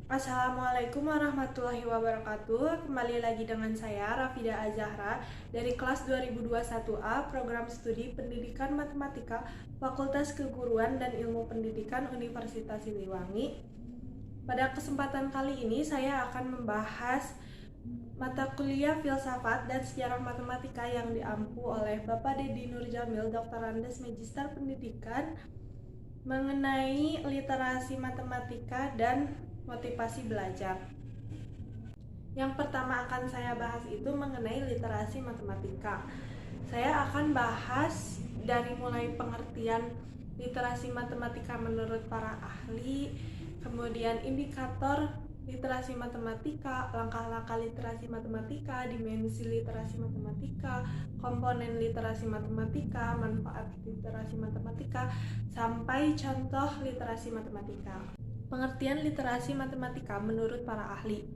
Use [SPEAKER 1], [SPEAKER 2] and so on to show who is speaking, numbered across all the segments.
[SPEAKER 1] Assalamualaikum warahmatullahi wabarakatuh. Kembali lagi dengan saya Rafida Azahra dari kelas 2021A Program Studi Pendidikan Matematika Fakultas Keguruan dan Ilmu Pendidikan Universitas Siliwangi. Pada kesempatan kali ini saya akan membahas mata kuliah Filsafat dan Sejarah Matematika yang diampu oleh Bapak Dedi Nurjamil, Dr. Andes Magister Pendidikan, mengenai literasi matematika dan motivasi belajar. Yang pertama akan saya bahas itu mengenai literasi matematika. Saya akan bahas dari mulai pengertian literasi matematika menurut para ahli, kemudian indikator literasi matematika, langkah-langkah literasi matematika, dimensi literasi matematika, komponen literasi matematika, manfaat literasi matematika, sampai contoh literasi matematika. Pengertian literasi matematika menurut para ahli.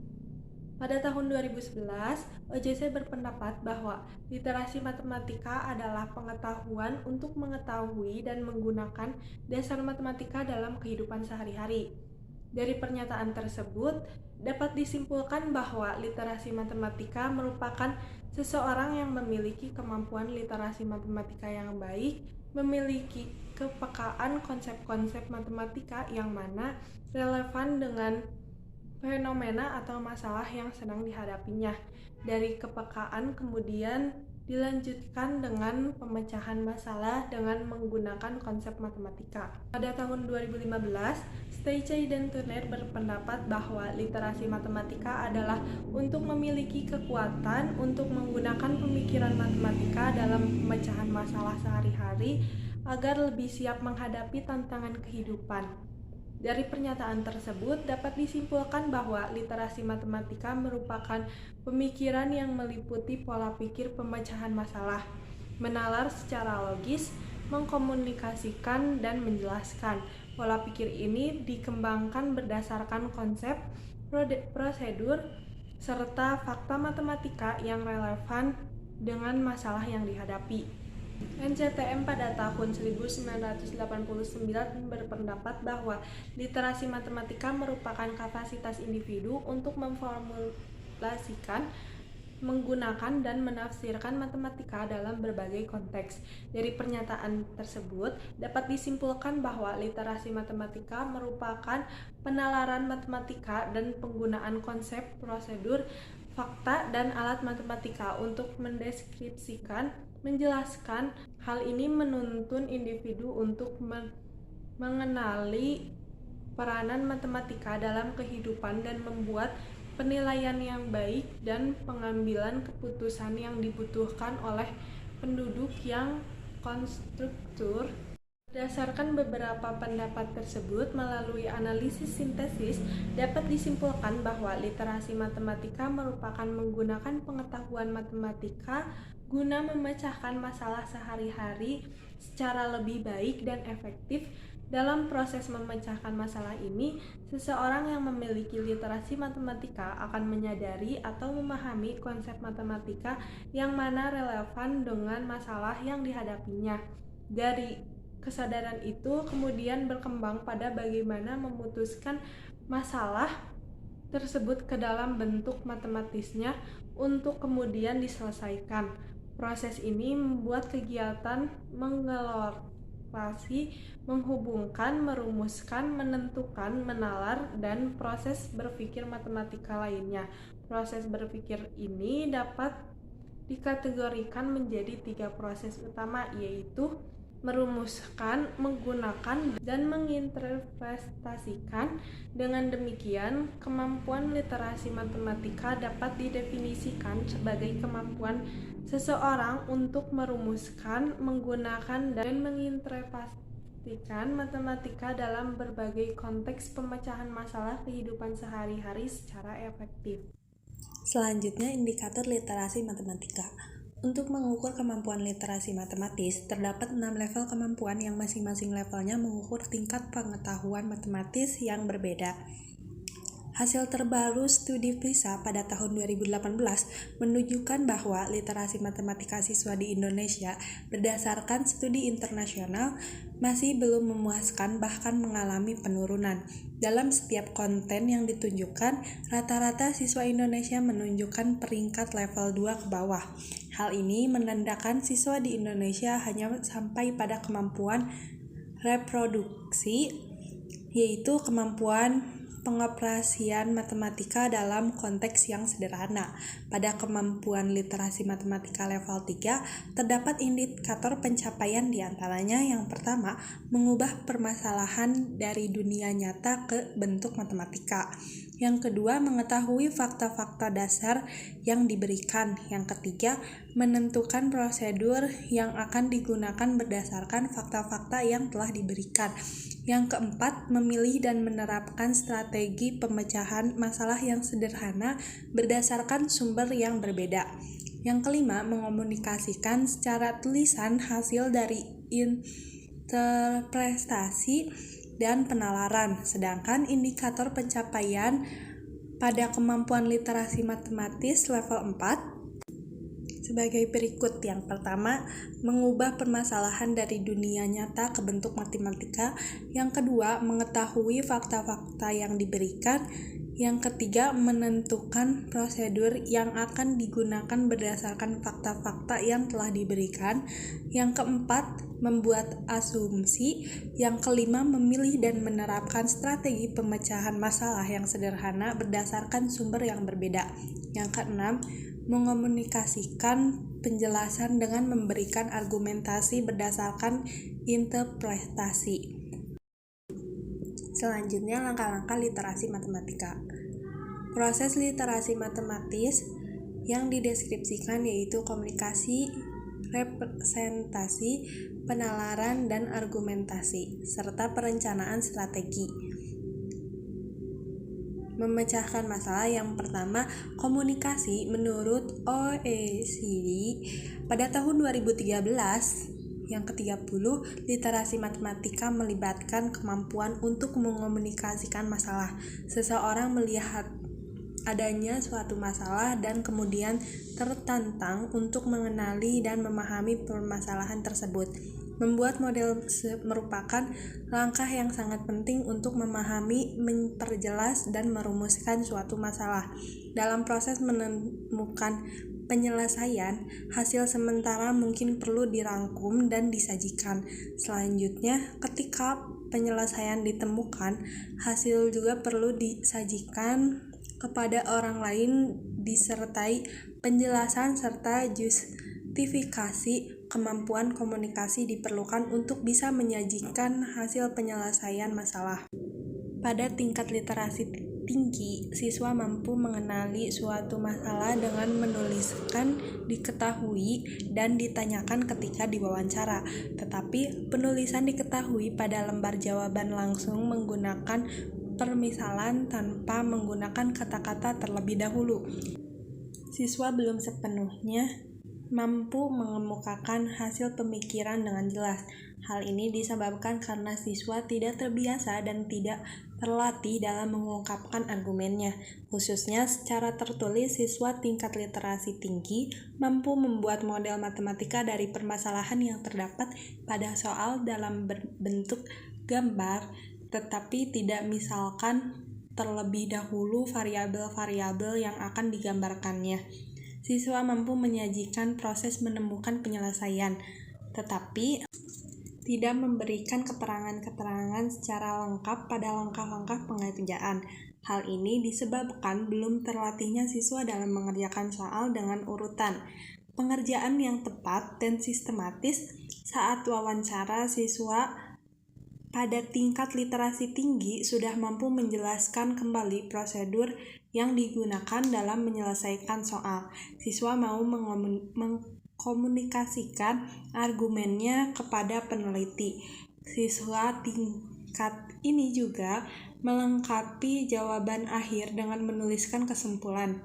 [SPEAKER 1] Pada tahun 2011, OJC berpendapat bahwa literasi matematika adalah pengetahuan untuk mengetahui dan menggunakan dasar matematika dalam kehidupan sehari-hari. Dari pernyataan tersebut, dapat disimpulkan bahwa literasi matematika merupakan seseorang yang memiliki kemampuan literasi matematika yang baik, memiliki kepekaan konsep-konsep matematika yang mana relevan dengan fenomena atau masalah yang sedang dihadapinya. Dari kepekaan kemudian dilanjutkan dengan pemecahan masalah dengan menggunakan konsep matematika. Pada tahun 2015, Steinche dan Turner berpendapat bahwa literasi matematika adalah untuk memiliki kekuatan untuk menggunakan pemikiran matematika dalam pemecahan masalah sehari-hari agar lebih siap menghadapi tantangan kehidupan. Dari pernyataan tersebut dapat disimpulkan bahwa literasi matematika merupakan pemikiran yang meliputi pola pikir pemecahan masalah, menalar secara logis, mengkomunikasikan, dan menjelaskan. Pola pikir ini dikembangkan berdasarkan konsep, prosedur, serta fakta matematika yang relevan dengan masalah yang dihadapi. NCTM pada tahun 1989 berpendapat bahwa literasi matematika merupakan kapasitas individu untuk memformulasikan, menggunakan, dan menafsirkan matematika dalam berbagai konteks. Dari pernyataan tersebut, dapat disimpulkan bahwa literasi matematika merupakan penalaran matematika dan penggunaan konsep, prosedur, fakta, dan alat matematika untuk mendeskripsikan, menjelaskan. Hal ini menuntun individu untuk mengenali peranan matematika dalam kehidupan dan membuat penilaian yang baik dan pengambilan keputusan yang dibutuhkan oleh penduduk yang konstruktur. Berdasarkan beberapa pendapat tersebut, melalui analisis sintesis, dapat disimpulkan bahwa literasi matematika merupakan menggunakan pengetahuan matematika guna memecahkan masalah sehari-hari secara lebih baik dan efektif. Dalam proses memecahkan masalah ini, seseorang yang memiliki literasi matematika akan menyadari atau memahami konsep matematika yang mana relevan dengan masalah yang dihadapinya. Dari kesadaran itu kemudian berkembang pada bagaimana memutuskan masalah tersebut ke dalam bentuk matematisnya untuk kemudian diselesaikan. Proses ini membuat kegiatan mengelompasi, menghubungkan, merumuskan, menentukan, menalar, dan proses berpikir matematika lainnya. Proses berpikir ini dapat dikategorikan menjadi 3 proses utama, yaitu merumuskan, menggunakan, dan menginterpretasikan. Dengan demikian, kemampuan literasi matematika dapat didefinisikan sebagai kemampuan seseorang untuk merumuskan, menggunakan, dan menginterpretasikan matematika dalam berbagai konteks pemecahan masalah kehidupan sehari-hari secara efektif.
[SPEAKER 2] Selanjutnya, indikator literasi matematika. Untuk mengukur kemampuan literasi matematis, terdapat 6 level kemampuan yang masing-masing levelnya mengukur tingkat pengetahuan matematis yang berbeda. Hasil terbaru studi PISA pada tahun 2018 menunjukkan bahwa literasi matematika siswa di Indonesia berdasarkan studi internasional masih belum memuaskan, bahkan mengalami penurunan. Dalam setiap konten yang ditunjukkan, rata-rata siswa Indonesia menunjukkan peringkat level 2 ke bawah. Hal ini menandakan siswa di Indonesia hanya sampai pada kemampuan reproduksi, yaitu kemampuan pengoperasian matematika dalam konteks yang sederhana. Pada kemampuan literasi matematika level 3, terdapat indikator pencapaian diantaranya yang pertama, mengubah permasalahan dari dunia nyata ke bentuk matematika. Yang kedua, mengetahui fakta-fakta dasar yang diberikan. Yang ketiga, menentukan prosedur yang akan digunakan berdasarkan fakta-fakta yang telah diberikan. Yang keempat, memilih dan menerapkan strategi pemecahan masalah yang sederhana berdasarkan sumber yang berbeda. Yang kelima, mengomunikasikan secara tulisan hasil dari interpretasi dan penalaran. Sedangkan indikator pencapaian pada kemampuan literasi matematis level 4 sebagai berikut. Yang pertama, mengubah permasalahan dari dunia nyata ke bentuk matematika. Yang kedua, mengetahui fakta-fakta yang diberikan. Yang ketiga, menentukan prosedur yang akan digunakan berdasarkan fakta-fakta yang telah diberikan. Yang keempat, membuat asumsi. Yang kelima, memilih dan menerapkan strategi pemecahan masalah yang sederhana berdasarkan sumber yang berbeda. Yang keenam, mengomunikasikan penjelasan dengan memberikan argumentasi berdasarkan interpretasi. Selanjutnya, langkah-langkah literasi matematika. Proses literasi matematis yang dideskripsikan yaitu komunikasi, representasi, penalaran, dan argumentasi, serta perencanaan strategi. Memecahkan masalah. Yang pertama, komunikasi. Menurut OECD pada tahun 2013, yang ke-30, literasi matematika melibatkan kemampuan untuk mengomunikasikan masalah. Seseorang melihat adanya suatu masalah dan kemudian tertantang untuk mengenali dan memahami permasalahan tersebut. Membuat model merupakan langkah yang sangat penting untuk memahami, memperjelas, dan merumuskan suatu masalah. Dalam proses menemukan penyelesaian, hasil sementara mungkin perlu dirangkum dan disajikan. Selanjutnya, ketika penyelesaian ditemukan, hasil juga perlu disajikan kepada orang lain disertai penjelasan serta justifikasi. Kemampuan komunikasi diperlukan untuk bisa menyajikan hasil penyelesaian masalah. Pada tingkat literasi tinggi, siswa mampu mengenali suatu masalah dengan menuliskan, diketahui, dan ditanyakan ketika diwawancara. Tetapi penulisan diketahui pada lembar jawaban langsung menggunakan permisalan tanpa menggunakan kata-kata terlebih dahulu. Siswa belum sepenuhnya mampu mengemukakan hasil pemikiran dengan jelas. Hal ini disebabkan karena siswa tidak terbiasa dan tidak terlatih dalam mengungkapkan argumennya. Khususnya secara tertulis, siswa tingkat literasi tinggi mampu membuat model matematika dari permasalahan yang terdapat pada soal dalam bentuk gambar, tetapi tidak misalkan terlebih dahulu variabel-variabel yang akan digambarkannya. Siswa mampu menyajikan proses menemukan penyelesaian, tetapi tidak memberikan keterangan-keterangan secara lengkap pada langkah-langkah pengerjaan. Hal ini disebabkan belum terlatihnya siswa dalam mengerjakan soal dengan urutan pengerjaan yang tepat dan sistematis. Saat wawancara, siswa pada tingkat literasi tinggi sudah mampu menjelaskan kembali prosedur yang digunakan dalam menyelesaikan soal. Siswa mau mengkomunikasikan argumennya kepada peneliti. Siswa tingkat ini juga melengkapi jawaban akhir dengan menuliskan kesimpulan.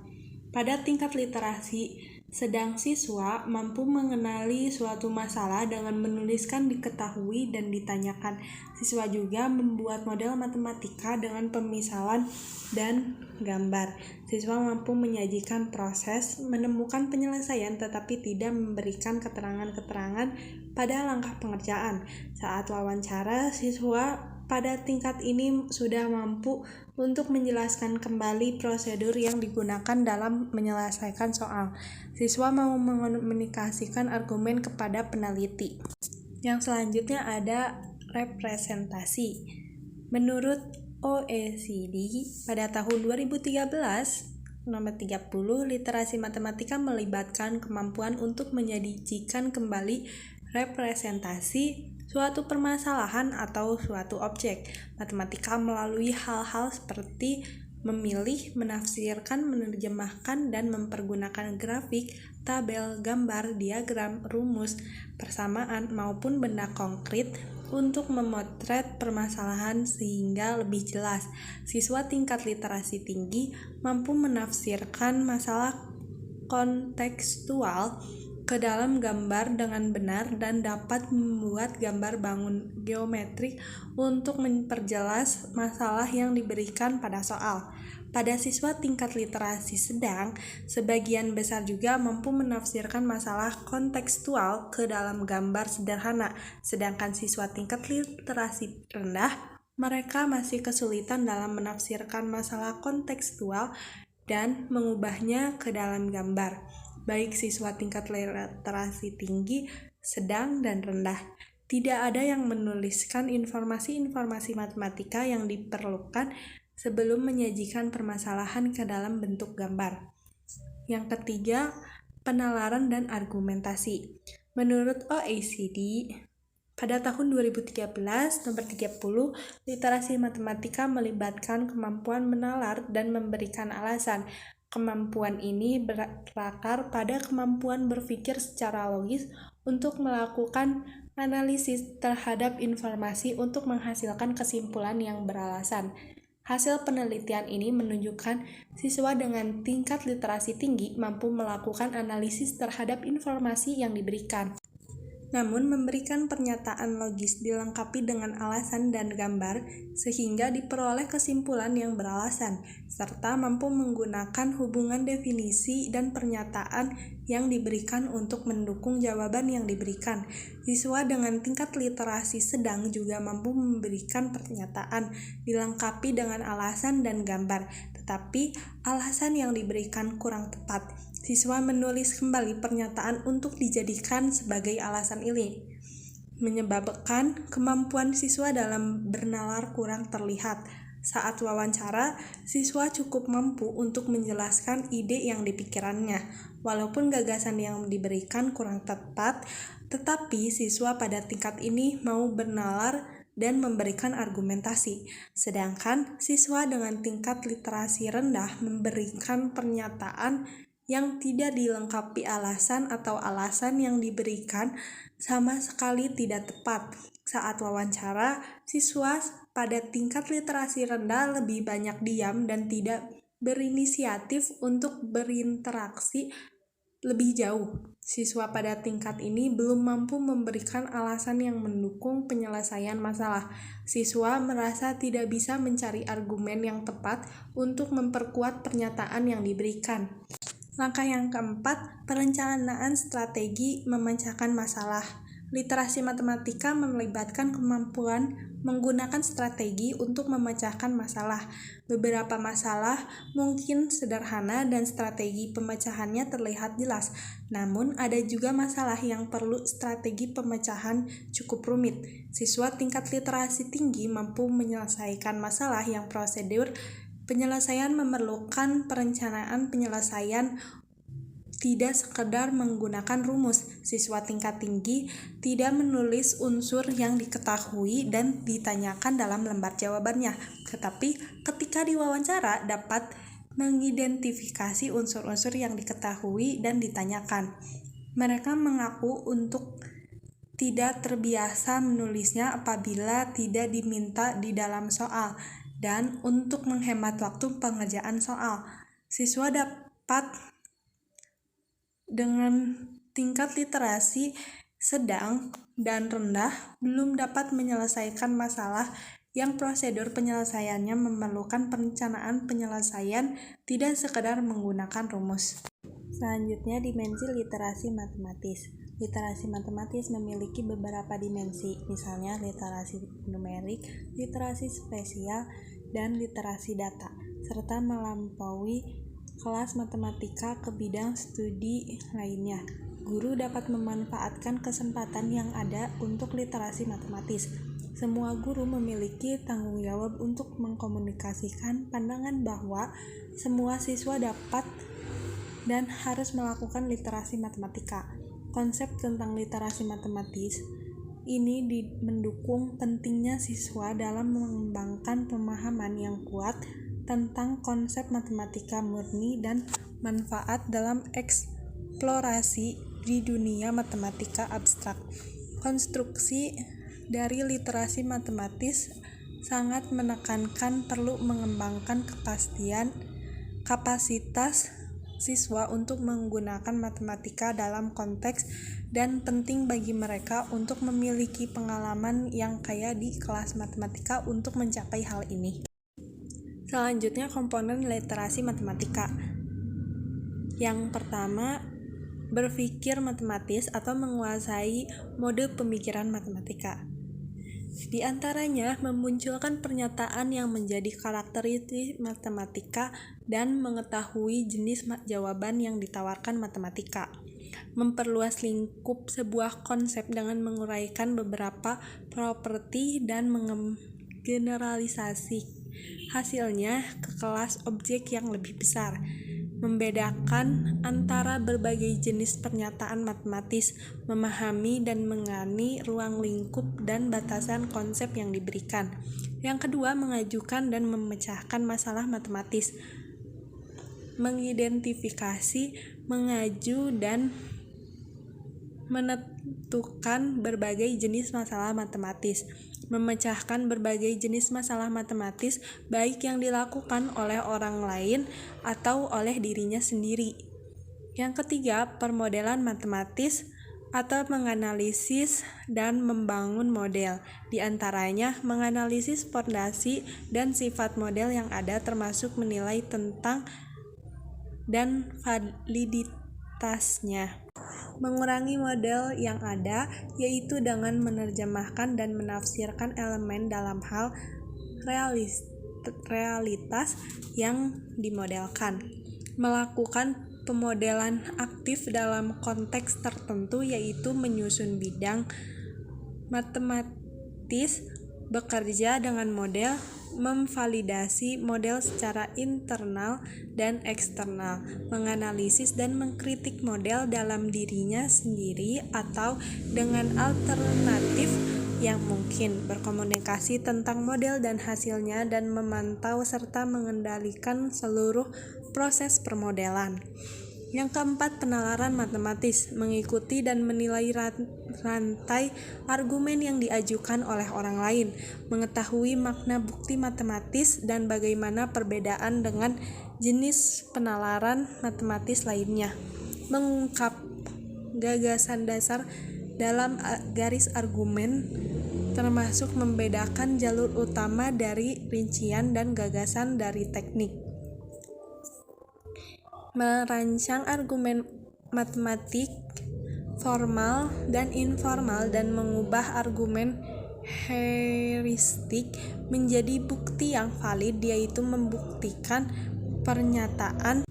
[SPEAKER 2] Pada tingkat literasi Sedang siswa mampu mengenali suatu masalah dengan menuliskan diketahui dan ditanyakan. Siswa juga membuat model matematika dengan pemisalan dan gambar. Siswa mampu menyajikan proses, menemukan penyelesaian tetapi tidak memberikan keterangan-keterangan pada langkah pengerjaan. Saat wawancara, siswa pada tingkat ini sudah mampu untuk menjelaskan kembali prosedur yang digunakan dalam menyelesaikan soal. Siswa mau mengomunikasikan argumen kepada peneliti. Yang selanjutnya ada representasi. Menurut OECD, pada tahun 2013, nomor 30, literasi matematika melibatkan kemampuan untuk menyajikan kembali representasi suatu permasalahan atau suatu objek. Matematika melalui hal-hal seperti memilih, menafsirkan, menerjemahkan, dan mempergunakan grafik, tabel, gambar, diagram, rumus, persamaan, maupun benda konkret untuk memotret permasalahan sehingga lebih jelas. Siswa tingkat literasi tinggi mampu menafsirkan masalah kontekstual ke dalam gambar dengan benar dan dapat membuat gambar bangun geometrik untuk memperjelas masalah yang diberikan pada soal. Pada siswa tingkat literasi sedang, sebagian besar juga mampu menafsirkan masalah kontekstual ke dalam gambar sederhana, sedangkan siswa tingkat literasi rendah, mereka masih kesulitan dalam menafsirkan masalah kontekstual dan mengubahnya ke dalam gambar. Baik siswa tingkat literasi tinggi, sedang, dan rendah. Tidak ada yang menuliskan informasi-informasi matematika yang diperlukan sebelum menyajikan permasalahan ke dalam bentuk gambar. Yang ketiga, penalaran dan argumentasi. Menurut OECD, pada tahun 2013, nomor 30, literasi matematika melibatkan kemampuan menalar dan memberikan alasan. Kemampuan ini berakar pada kemampuan berpikir secara logis untuk melakukan analisis terhadap informasi untuk menghasilkan kesimpulan yang beralasan. Hasil penelitian ini menunjukkan siswa dengan tingkat literasi tinggi mampu melakukan analisis terhadap informasi yang diberikan. Namun memberikan pernyataan logis dilengkapi dengan alasan dan gambar sehingga diperoleh kesimpulan yang beralasan, serta mampu menggunakan hubungan definisi dan pernyataan yang diberikan untuk mendukung jawaban yang diberikan. Siswa dengan tingkat literasi sedang juga mampu memberikan pernyataan dilengkapi dengan alasan dan gambar, tetapi alasan yang diberikan kurang tepat. Siswa menulis kembali pernyataan untuk dijadikan sebagai alasan ini, menyebabkan kemampuan siswa dalam bernalar kurang terlihat. Saat wawancara, siswa cukup mampu untuk menjelaskan ide yang dipikirannya. Walaupun gagasan yang diberikan kurang tepat, tetapi siswa pada tingkat ini mau bernalar dan memberikan argumentasi. Sedangkan siswa dengan tingkat literasi rendah memberikan pernyataan yang tidak dilengkapi alasan atau alasan yang diberikan sama sekali tidak tepat. Saat wawancara, siswa pada tingkat literasi rendah lebih banyak diam dan tidak berinisiatif untuk berinteraksi lebih jauh. Siswa pada tingkat ini belum mampu memberikan alasan yang mendukung penyelesaian masalah. Siswa merasa tidak bisa mencari argumen yang tepat untuk memperkuat pernyataan yang diberikan. Langkah yang keempat, perencanaan strategi memecahkan masalah. Literasi matematika melibatkan kemampuan menggunakan strategi untuk memecahkan masalah. Beberapa masalah mungkin sederhana dan strategi pemecahannya terlihat jelas. Namun ada juga masalah yang perlu strategi pemecahan cukup rumit. Siswa tingkat literasi tinggi mampu menyelesaikan masalah yang prosedur penyelesaian memerlukan perencanaan penyelesaian, tidak sekedar menggunakan rumus. Siswa tingkat tinggi tidak menulis unsur yang diketahui dan ditanyakan dalam lembar jawabannya, tetapi ketika diwawancara dapat mengidentifikasi unsur-unsur yang diketahui dan ditanyakan. Mereka mengaku untuk tidak terbiasa menulisnya apabila tidak diminta di dalam soal, dan untuk menghemat waktu pengerjaan soal. Siswa dapat dengan tingkat literasi sedang dan rendah belum dapat menyelesaikan masalah yang prosedur penyelesaiannya memerlukan perencanaan penyelesaian, tidak sekedar menggunakan rumus. Selanjutnya, dimensi literasi matematis. Literasi matematis memiliki beberapa dimensi, misalnya literasi numerik, literasi spesial, dan literasi data, serta melampaui kelas matematika ke bidang studi lainnya. Guru dapat memanfaatkan kesempatan yang ada untuk literasi matematis. Semua guru memiliki tanggung jawab untuk mengkomunikasikan pandangan bahwa semua siswa dapat dan harus melakukan literasi matematika. Konsep tentang literasi matematis ini mendukung pentingnya siswa dalam mengembangkan pemahaman yang kuat tentang konsep matematika murni dan manfaat dalam eksplorasi di dunia matematika abstrak. Konstruksi dari literasi matematis sangat menekankan perlu mengembangkan kapasitas siswa untuk menggunakan matematika dalam konteks dan penting bagi mereka untuk memiliki pengalaman yang kaya di kelas matematika untuk mencapai hal ini. Selanjutnya, komponen literasi matematika. Yang pertama, berpikir matematis atau menguasai mode pemikiran matematika. Di antaranya, memunculkan pernyataan yang menjadi karakteristik matematika dan mengetahui jenis jawaban yang ditawarkan matematika. Memperluas lingkup sebuah konsep dengan menguraikan beberapa properti dan menggeneralisasi hasilnya ke kelas objek yang lebih besar. Membedakan antara berbagai jenis pernyataan matematis, memahami dan mengani ruang lingkup dan batasan konsep yang diberikan. Yang kedua, mengajukan dan memecahkan masalah matematis, mengidentifikasi, mengaju, dan menentukan berbagai jenis masalah matematis. Memecahkan berbagai jenis masalah matematis baik yang dilakukan oleh orang lain atau oleh dirinya sendiri. Yang ketiga, permodelan matematis atau menganalisis dan membangun model. Di antaranya, menganalisis fondasi dan sifat model yang ada termasuk menilai tentang dan validitasnya. Mengurangi model yang ada, yaitu dengan menerjemahkan dan menafsirkan elemen dalam hal realitas yang dimodelkan. Melakukan pemodelan aktif dalam konteks tertentu, yaitu menyusun bidang matematis, bekerja dengan model, memvalidasi model secara internal dan eksternal, menganalisis dan mengkritik model dalam dirinya sendiri atau dengan alternatif yang mungkin, berkomunikasi tentang model dan hasilnya, dan memantau serta mengendalikan seluruh proses permodelan. Yang keempat, penalaran matematis, mengikuti dan menilai rantai argumen yang diajukan oleh orang lain, mengetahui makna bukti matematis dan bagaimana perbedaan dengan jenis penalaran matematis lainnya, mengungkap gagasan dasar dalam garis argumen, termasuk membedakan jalur utama dari rincian dan gagasan dari teknik. Merancang argumen matematik formal dan informal dan mengubah argumen heuristik menjadi bukti yang valid, yaitu membuktikan pernyataan.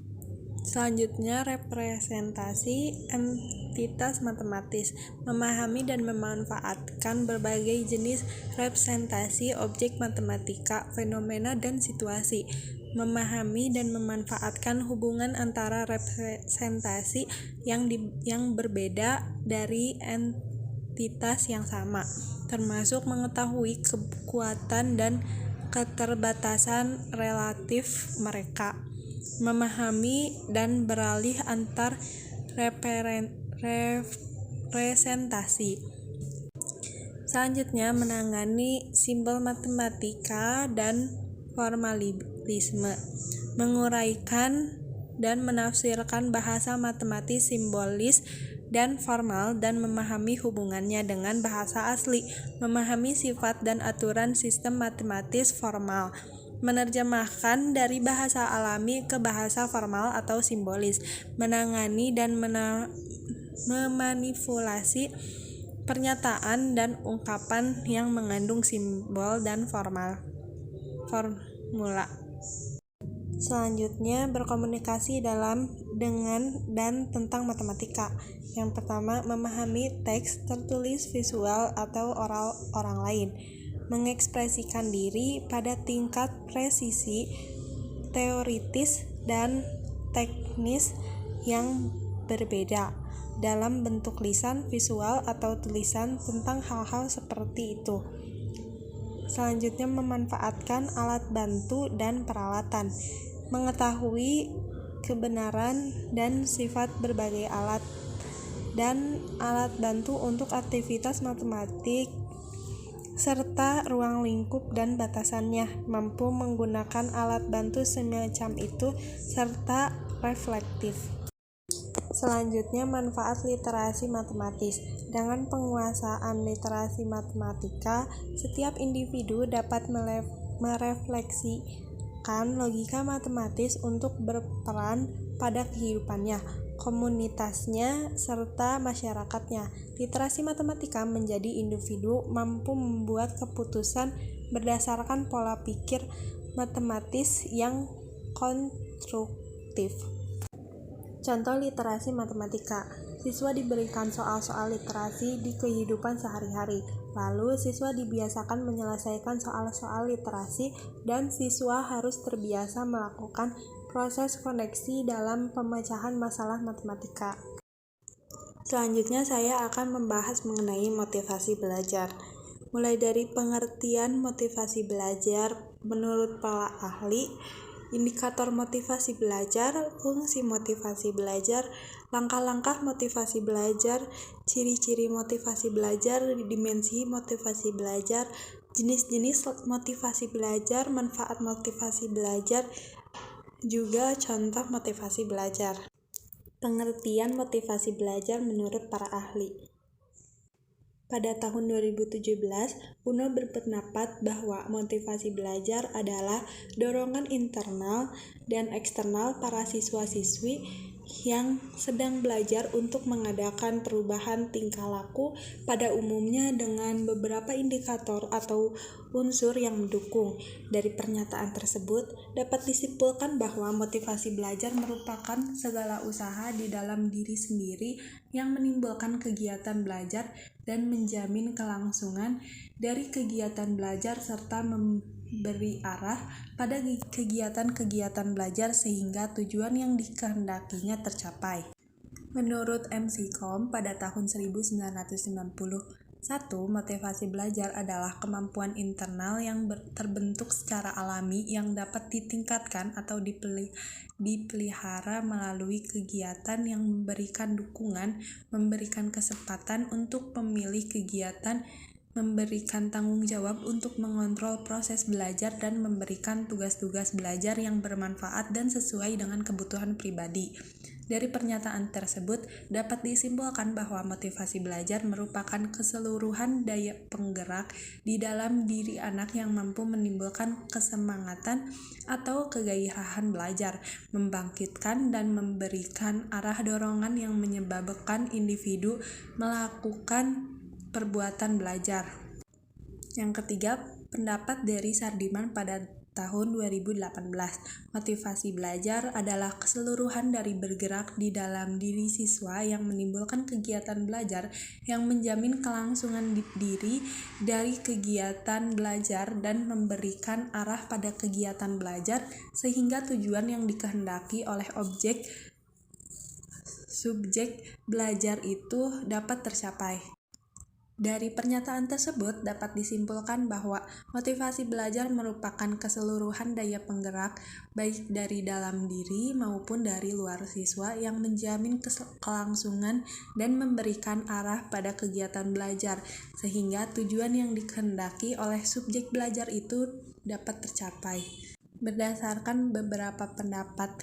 [SPEAKER 2] Selanjutnya, representasi entitas matematis, memahami dan memanfaatkan berbagai jenis representasi objek matematika, fenomena, dan situasi. Memahami dan memanfaatkan hubungan antara representasi yang berbeda dari entitas yang sama, termasuk mengetahui kekuatan dan keterbatasan relatif mereka. Memahami dan beralih antar representasi. Selanjutnya, menangani simbol matematika dan formalisme, menguraikan dan menafsirkan bahasa matematis simbolis dan formal dan memahami hubungannya dengan bahasa asli, memahami sifat dan aturan sistem matematis formal, menerjemahkan dari bahasa alami ke bahasa formal atau simbolis, menangani dan memanipulasi pernyataan dan ungkapan yang mengandung simbol dan formula. Selanjutnya, berkomunikasi dengan dan tentang matematika. Yang pertama, memahami teks tertulis, visual, atau oral orang lain. Mengekspresikan diri pada tingkat presisi teoritis dan teknis yang berbeda dalam bentuk lisan, visual, atau tulisan tentang hal-hal seperti itu. Selanjutnya, memanfaatkan alat bantu dan peralatan. Mengetahui kebenaran dan sifat berbagai alat dan alat bantu untuk aktivitas matematik serta ruang lingkup dan batasannya, mampu menggunakan alat bantu semacam itu serta reflektif. Selanjutnya, manfaat literasi matematis. Dengan penguasaan literasi matematika, setiap individu dapat merefleksikan logika matematis untuk berperan pada kehidupannya, komunitasnya, serta masyarakatnya. Literasi matematika menjadi individu mampu membuat keputusan berdasarkan pola pikir matematis yang konstruktif. Contoh literasi matematika. Siswa diberikan soal-soal literasi di kehidupan sehari-hari. Lalu siswa dibiasakan menyelesaikan soal-soal literasi dan siswa harus terbiasa melakukan proses koneksi dalam pemecahan masalah matematika. Selanjutnya saya akan membahas mengenai motivasi belajar. Mulai dari pengertian motivasi belajar menurut para ahli, indikator motivasi belajar, fungsi motivasi belajar, langkah-langkah motivasi belajar, ciri-ciri motivasi belajar, dimensi motivasi belajar, jenis-jenis motivasi belajar, manfaat motivasi belajar, juga contoh motivasi belajar. Pengertian motivasi belajar menurut para ahli. Pada tahun 2017, UNO berpendapat bahwa motivasi belajar adalah dorongan internal dan eksternal para siswa-siswi yang sedang belajar untuk mengadakan perubahan tingkah laku pada umumnya dengan beberapa indikator atau unsur yang mendukung. Dari pernyataan tersebut, dapat disimpulkan bahwa motivasi belajar merupakan segala usaha di dalam diri sendiri yang menimbulkan kegiatan belajar dan menjamin kelangsungan dari kegiatan belajar serta memberi arah pada kegiatan-kegiatan belajar sehingga tujuan yang dikehendakinya tercapai. Menurut MCCOM pada tahun 1991, motivasi belajar adalah kemampuan internal yang terbentuk secara alami yang dapat ditingkatkan atau dipelihara melalui kegiatan yang memberikan dukungan, memberikan kesempatan untuk memilih kegiatan, memberikan tanggung jawab untuk mengontrol proses belajar dan memberikan tugas-tugas belajar yang bermanfaat dan sesuai dengan kebutuhan pribadi. Dari pernyataan tersebut, dapat disimpulkan bahwa motivasi belajar merupakan keseluruhan daya penggerak di dalam diri anak yang mampu menimbulkan kesemangatan atau kegairahan belajar, membangkitkan dan memberikan arah dorongan yang menyebabkan individu melakukan perbuatan belajar. Yang ketiga, pendapat dari Sardiman pada tahun 2018. Motivasi belajar adalah keseluruhan dari bergerak di dalam diri siswa yang menimbulkan kegiatan belajar yang menjamin kelangsungan diri dari kegiatan belajar dan memberikan arah pada kegiatan belajar sehingga tujuan yang dikehendaki oleh subjek belajar itu dapat tercapai. Dari pernyataan tersebut dapat disimpulkan bahwa motivasi belajar merupakan keseluruhan daya penggerak baik dari dalam diri maupun dari luar siswa yang menjamin kelangsungan dan memberikan arah pada kegiatan belajar sehingga tujuan yang dikehendaki oleh subjek belajar itu dapat tercapai. Berdasarkan beberapa pendapat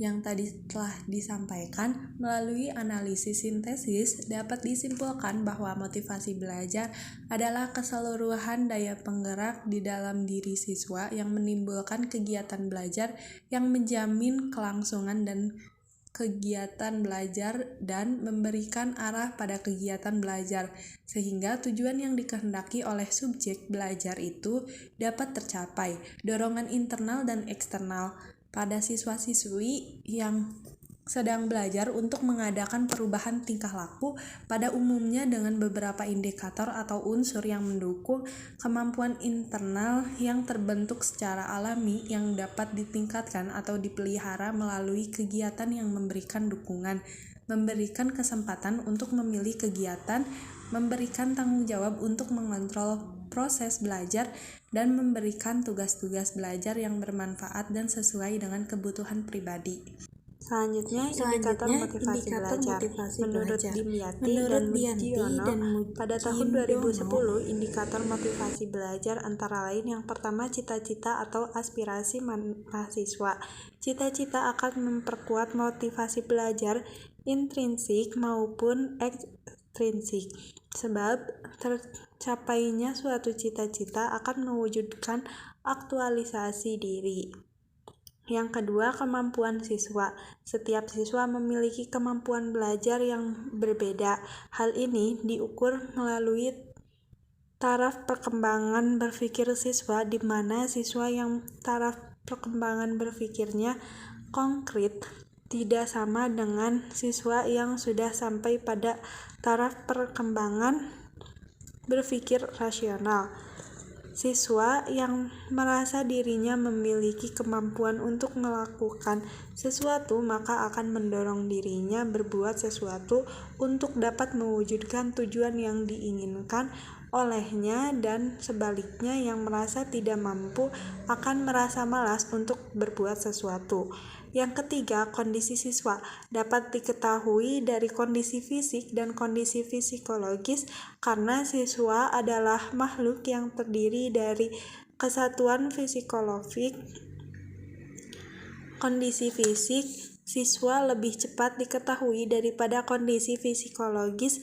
[SPEAKER 2] Yang tadi telah disampaikan, melalui analisis sintesis dapat disimpulkan bahwa motivasi belajar adalah keseluruhan daya penggerak di dalam diri siswa yang menimbulkan kegiatan belajar yang menjamin kelangsungan dan kegiatan belajar dan memberikan arah pada kegiatan belajar, sehingga tujuan yang dikehendaki oleh subjek belajar itu dapat tercapai. Dorongan internal dan eksternal pada siswa-siswi yang sedang belajar untuk mengadakan perubahan tingkah laku pada umumnya dengan beberapa indikator atau unsur yang mendukung kemampuan internal yang terbentuk secara alami yang dapat ditingkatkan atau dipelihara melalui kegiatan yang memberikan dukungan, memberikan kesempatan untuk memilih kegiatan, memberikan tanggung jawab untuk mengontrol proses belajar, dan memberikan tugas-tugas belajar yang bermanfaat dan sesuai dengan kebutuhan pribadi.
[SPEAKER 3] Selanjutnya, indikator motivasi belajar. Menurut Dimyati dan Mujiono, pada tahun 2010, indikator motivasi belajar antara lain yang pertama cita-cita atau aspirasi mahasiswa. Cita-cita akan memperkuat motivasi belajar intrinsik maupun ekstrinsik, sebab tercapainya suatu cita-cita akan mewujudkan aktualisasi diri. Yang kedua, kemampuan siswa. Setiap siswa memiliki kemampuan belajar yang berbeda. Hal ini diukur melalui taraf perkembangan berpikir siswa, di mana siswa yang taraf perkembangan berpikirnya konkret tidak sama dengan siswa yang sudah sampai pada taraf perkembangan berpikir rasional. Siswa yang merasa dirinya memiliki kemampuan untuk melakukan sesuatu maka akan mendorong dirinya berbuat sesuatu untuk dapat mewujudkan tujuan yang diinginkan olehnya, dan sebaliknya yang merasa tidak mampu akan merasa malas untuk berbuat sesuatu. Yang ketiga, kondisi siswa dapat diketahui dari kondisi fisik dan kondisi psikologis, karena siswa adalah makhluk yang terdiri dari kesatuan fisiologik. Kondisi fisik siswa lebih cepat diketahui daripada kondisi psikologis.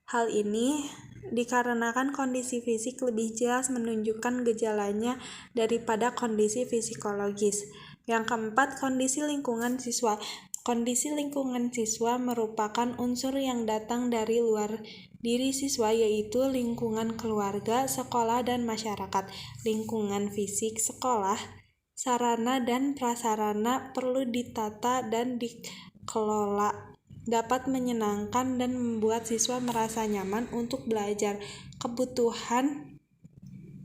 [SPEAKER 3] Hal ini dikarenakan kondisi fisik lebih jelas menunjukkan gejalanya daripada kondisi psikologis. Yang keempat, kondisi lingkungan siswa. Kondisi lingkungan siswa merupakan unsur yang datang dari luar diri siswa, yaitu lingkungan keluarga, sekolah, dan masyarakat. Lingkungan fisik sekolah, sarana dan prasarana perlu ditata dan dikelola, dapat menyenangkan dan membuat siswa merasa nyaman untuk belajar. Kebutuhan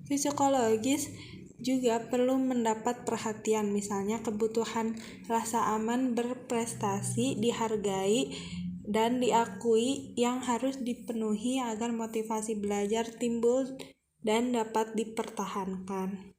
[SPEAKER 3] psikologis juga perlu mendapat perhatian, misalnya kebutuhan rasa aman berprestasi, dihargai, dan diakui yang harus dipenuhi agar motivasi belajar timbul dan dapat dipertahankan.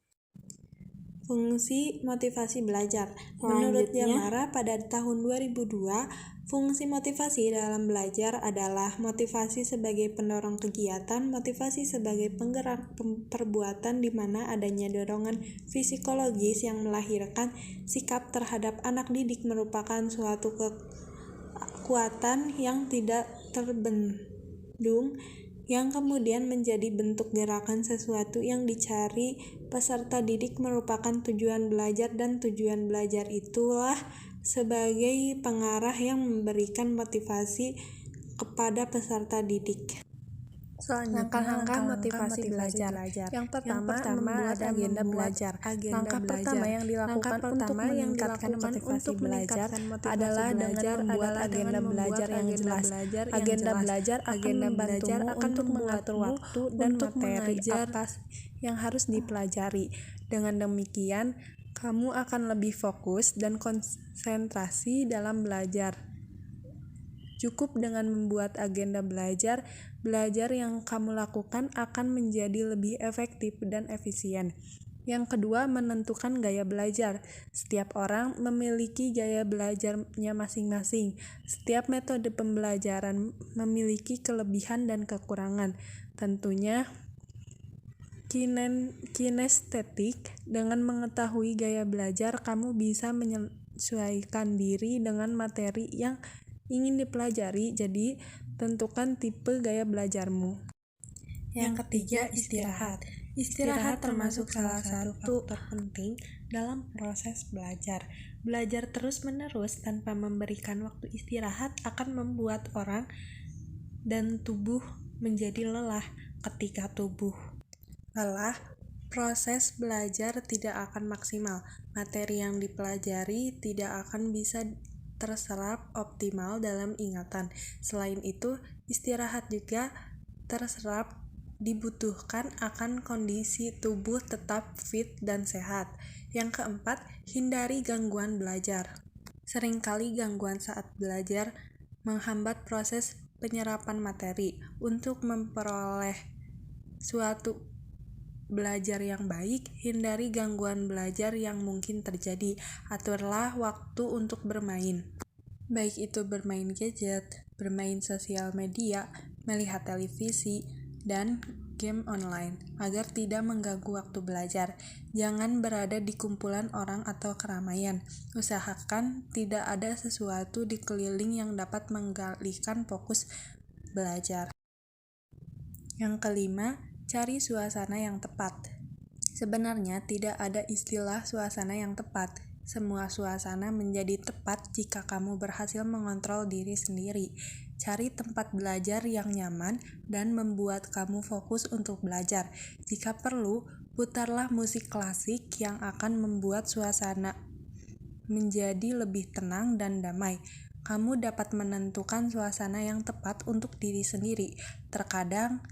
[SPEAKER 3] Fungsi motivasi belajar. Menurut Yamara pada tahun 2002, fungsi motivasi dalam belajar adalah motivasi sebagai pendorong kegiatan, motivasi sebagai penggerak perbuatan, di mana adanya dorongan psikologis yang melahirkan sikap terhadap anak didik merupakan suatu kekuatan yang tidak terbendung, yang kemudian menjadi bentuk gerakan. Sesuatu yang dicari peserta didik merupakan tujuan belajar, dan tujuan belajar itulah sebagai pengarah yang memberikan motivasi kepada peserta didik.
[SPEAKER 2] Langkah-langkah motivasi belajar. Yang pertama membuat agenda belajar. Langkah pertama yang dilakukan untuk meningkatkan motivasi belajar adalah dengan membuat agenda belajar yang jelas. Agenda belajar akan membantumu untuk mengatur waktu dan materi apa yang harus dipelajari. Dengan demikian, kamu akan lebih fokus dan konsentrasi dalam belajar. Cukup dengan membuat agenda belajar yang kamu lakukan akan menjadi lebih efektif dan efisien. Yang kedua, menentukan gaya belajar. Setiap orang memiliki gaya belajarnya masing-masing. Setiap metode pembelajaran memiliki kelebihan dan kekurangan. Tentunya, kinestetik, dengan mengetahui gaya belajar, kamu bisa menyesuaikan diri dengan materi yang ingin dipelajari, jadi tentukan tipe gaya belajarmu. Yang ketiga, istirahat. Istirahat termasuk salah satu faktor penting dalam proses belajar. Belajar terus-menerus tanpa memberikan waktu istirahat akan membuat orang dan tubuh menjadi lelah. Ketika tubuh lelah, proses belajar tidak akan maksimal. Materi yang dipelajari tidak akan bisa terserap optimal dalam ingatan. Selain itu, istirahat juga terserap dibutuhkan akan kondisi tubuh tetap fit dan sehat. Yang keempat, hindari gangguan belajar. Seringkali gangguan saat belajar menghambat proses penyerapan materi. Untuk memperoleh suatu belajar yang baik, hindari gangguan belajar yang mungkin terjadi. Aturlah waktu untuk bermain. Baik itu bermain gadget, bermain sosial media, melihat televisi, dan game online, agar tidak mengganggu waktu belajar. Jangan berada di kumpulan orang atau keramaian. Usahakan tidak ada sesuatu di keliling yang dapat mengalihkan fokus belajar. Yang kelima, cari suasana yang tepat. Sebenarnya tidak ada istilah suasana yang tepat. Semua suasana menjadi tepat jika kamu berhasil mengontrol diri sendiri. Cari tempat belajar yang nyaman dan membuat kamu fokus untuk belajar. Jika perlu, putarlah musik klasik yang akan membuat suasana menjadi lebih tenang dan damai. Kamu dapat menentukan suasana yang tepat untuk diri sendiri. Terkadang,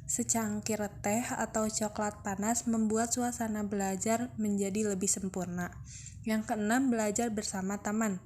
[SPEAKER 2] secangkir teh atau coklat panas membuat suasana belajar menjadi lebih sempurna. Yang keenam, belajar bersama teman.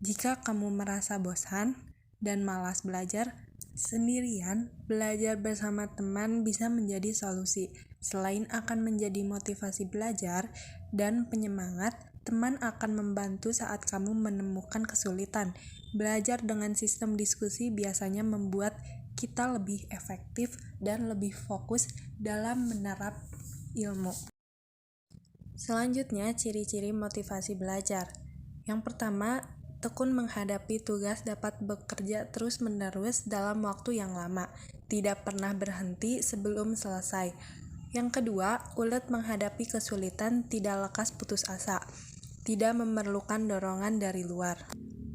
[SPEAKER 2] Jika kamu merasa bosan dan malas belajar sendirian, belajar bersama teman bisa menjadi solusi. Selain akan menjadi motivasi belajar dan penyemangat, teman akan membantu saat kamu menemukan kesulitan. Belajar dengan sistem diskusi biasanya membuat kita lebih efektif dan lebih fokus dalam menerap ilmu. Selanjutnya, ciri-ciri motivasi belajar. Yang pertama, tekun menghadapi tugas, dapat bekerja terus-menerus dalam waktu yang lama, tidak pernah berhenti sebelum selesai. Yang kedua, ulet menghadapi kesulitan, tidak lekas putus asa, tidak memerlukan dorongan dari luar.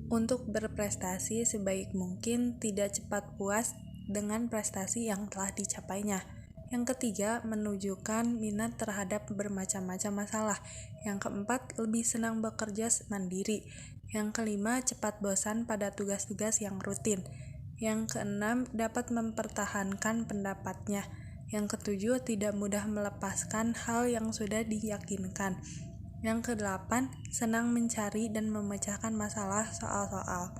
[SPEAKER 2] Untuk berprestasi sebaik mungkin, tidak cepat puas dengan prestasi yang telah dicapainya. Yang ketiga, menunjukkan minat terhadap bermacam-macam masalah. Yang keempat, lebih senang bekerja mandiri. Yang kelima, cepat bosan pada tugas-tugas yang rutin. Yang keenam, dapat mempertahankan pendapatnya. Yang ketujuh, tidak mudah melepaskan hal yang sudah diyakinkan. Yang kedelapan, senang mencari dan memecahkan masalah soal-soal.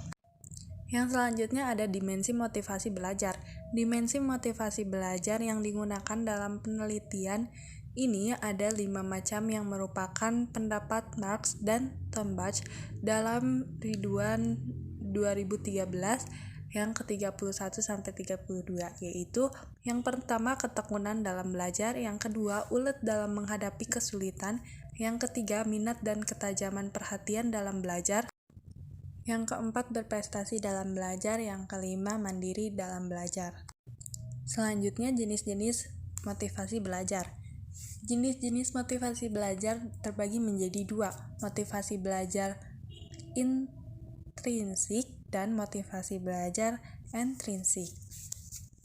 [SPEAKER 2] Yang selanjutnya ada dimensi motivasi belajar. Dimensi motivasi belajar yang digunakan dalam penelitian ini ada 5 macam yang merupakan pendapat Marx dan Tombach dalam Ridwan 2013 yang ke-31-32, yaitu yang pertama ketekunan dalam belajar, yang kedua ulet dalam menghadapi kesulitan, yang ketiga minat dan ketajaman perhatian dalam belajar, yang keempat berprestasi dalam belajar, yang kelima mandiri dalam belajar. Selanjutnya jenis-jenis motivasi belajar. Jenis-jenis motivasi belajar terbagi menjadi 2, motivasi belajar intrinsik dan motivasi belajar ekstrinsik.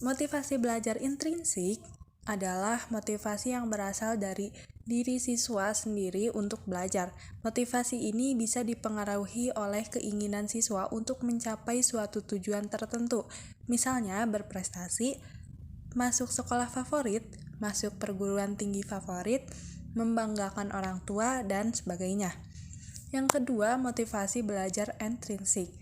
[SPEAKER 2] Motivasi belajar intrinsik adalah motivasi yang berasal dari diri siswa sendiri untuk belajar. Motivasi ini bisa dipengaruhi oleh keinginan siswa untuk mencapai suatu tujuan tertentu, misalnya berprestasi, masuk sekolah favorit, masuk perguruan tinggi favorit, membanggakan orang tua, dan sebagainya. Yang kedua, motivasi belajar ekstrinsik,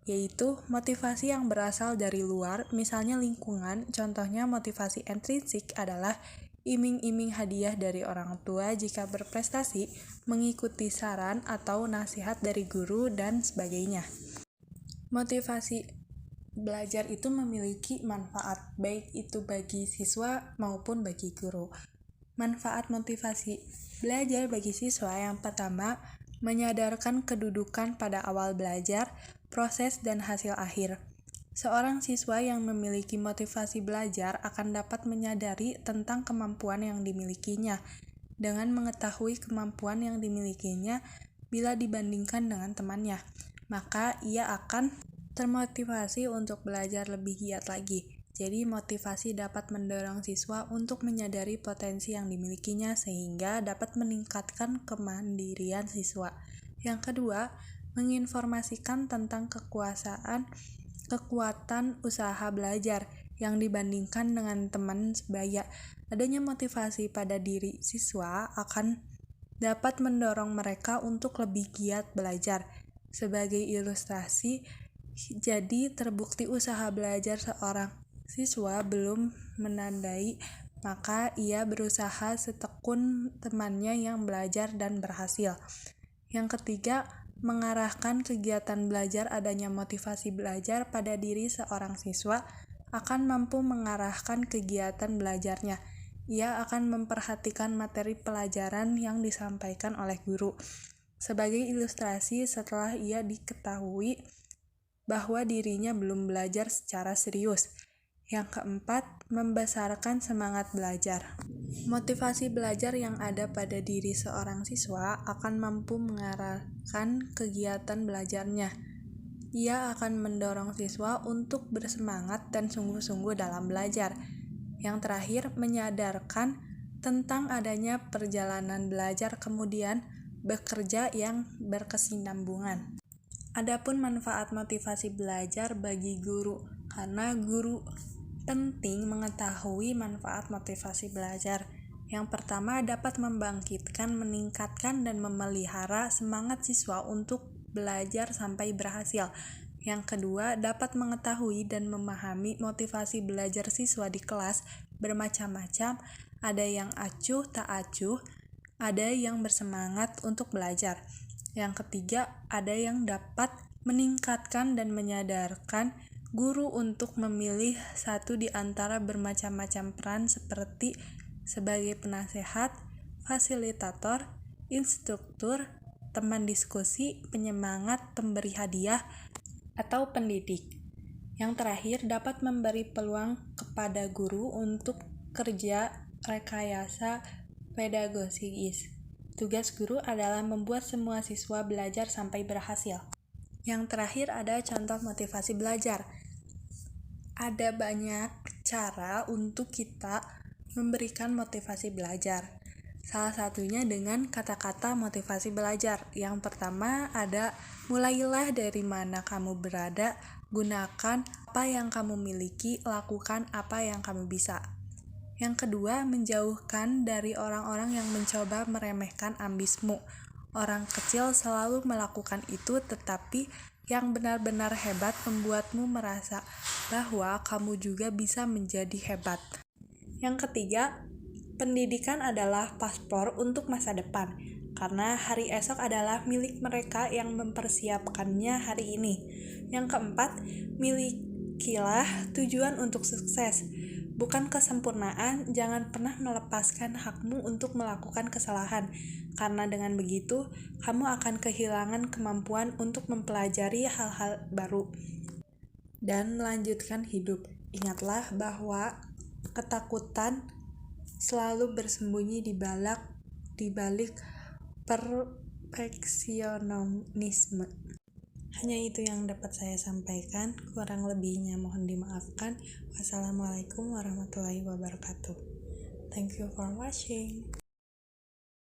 [SPEAKER 2] yaitu motivasi yang berasal dari luar, misalnya lingkungan. Contohnya motivasi ekstrinsik adalah iming-iming hadiah dari orang tua jika berprestasi, mengikuti saran atau nasihat dari guru, dan sebagainya. Motivasi belajar itu memiliki manfaat, baik itu bagi siswa maupun bagi guru. Manfaat motivasi belajar bagi siswa yang pertama, menyadarkan kedudukan pada awal belajar, proses, dan hasil akhir. Seorang siswa yang memiliki motivasi belajar akan dapat menyadari tentang kemampuan yang dimilikinya. Dengan mengetahui kemampuan yang dimilikinya bila dibandingkan dengan temannya, maka ia akan termotivasi untuk belajar lebih giat lagi. Jadi motivasi dapat mendorong siswa untuk menyadari potensi yang dimilikinya sehingga dapat meningkatkan kemandirian siswa. Yang kedua, menginformasikan tentang kekuatan usaha belajar yang dibandingkan dengan teman sebaya. Adanya motivasi pada diri siswa akan dapat mendorong mereka untuk lebih giat belajar. Sebagai ilustrasi, jadi terbukti usaha belajar seorang siswa belum menandai, maka ia berusaha setekun temannya yang belajar dan berhasil. Yang ketiga, mengarahkan kegiatan belajar. Adanya motivasi belajar pada diri seorang siswa akan mampu mengarahkan kegiatan belajarnya. Ia akan memperhatikan materi pelajaran yang disampaikan oleh guru. Sebagai ilustrasi, setelah ia diketahui bahwa dirinya belum belajar secara serius. Yang keempat, membesarkan semangat belajar. Motivasi belajar yang ada pada diri seorang siswa akan mampu mengarahkan kegiatan belajarnya. Ia akan mendorong siswa untuk bersemangat dan sungguh-sungguh dalam belajar. Yang terakhir, menyadarkan tentang adanya perjalanan belajar kemudian bekerja yang berkesinambungan. Adapun manfaat motivasi belajar bagi guru, karena guru penting mengetahui manfaat motivasi belajar. Yang pertama, dapat membangkitkan, meningkatkan, dan memelihara semangat siswa untuk belajar sampai berhasil. Yang kedua, dapat mengetahui dan memahami motivasi belajar siswa di kelas bermacam-macam, ada yang acuh tak acuh, ada yang bersemangat untuk belajar. Yang ketiga, ada yang dapat meningkatkan dan menyadarkan guru untuk memilih satu di antara bermacam-macam peran seperti sebagai penasehat, fasilitator, instruktur, teman diskusi, penyemangat, pemberi hadiah, atau pendidik. Yang terakhir, dapat memberi peluang kepada guru untuk kerja rekayasa pedagogis. Tugas guru adalah membuat semua siswa belajar sampai berhasil. Yang terakhir ada contoh motivasi belajar. Ada banyak cara untuk kita memberikan motivasi belajar. Salah satunya dengan kata-kata motivasi belajar. Yang pertama ada, mulailah dari mana kamu berada, gunakan apa yang kamu miliki, lakukan apa yang kamu bisa. Yang kedua, menjauhkan dari orang-orang yang mencoba meremehkan ambismu. Orang kecil selalu melakukan itu, tetapi yang benar-benar hebat membuatmu merasa bahwa kamu juga bisa menjadi hebat. Yang ketiga, pendidikan adalah paspor untuk masa depan, karena hari esok adalah milik mereka yang mempersiapkannya hari ini. Yang keempat, milikilah tujuan untuk sukses, bukan kesempurnaan. Jangan pernah melepaskan hakmu untuk melakukan kesalahan, karena dengan begitu kamu akan kehilangan kemampuan untuk mempelajari hal-hal baru dan melanjutkan hidup. Ingatlah bahwa ketakutan selalu bersembunyi di balik perfeksionisme. Hanya itu yang dapat saya sampaikan, kurang lebihnya mohon dimaafkan. Wassalamualaikum warahmatullahi wabarakatuh. Thank you for watching.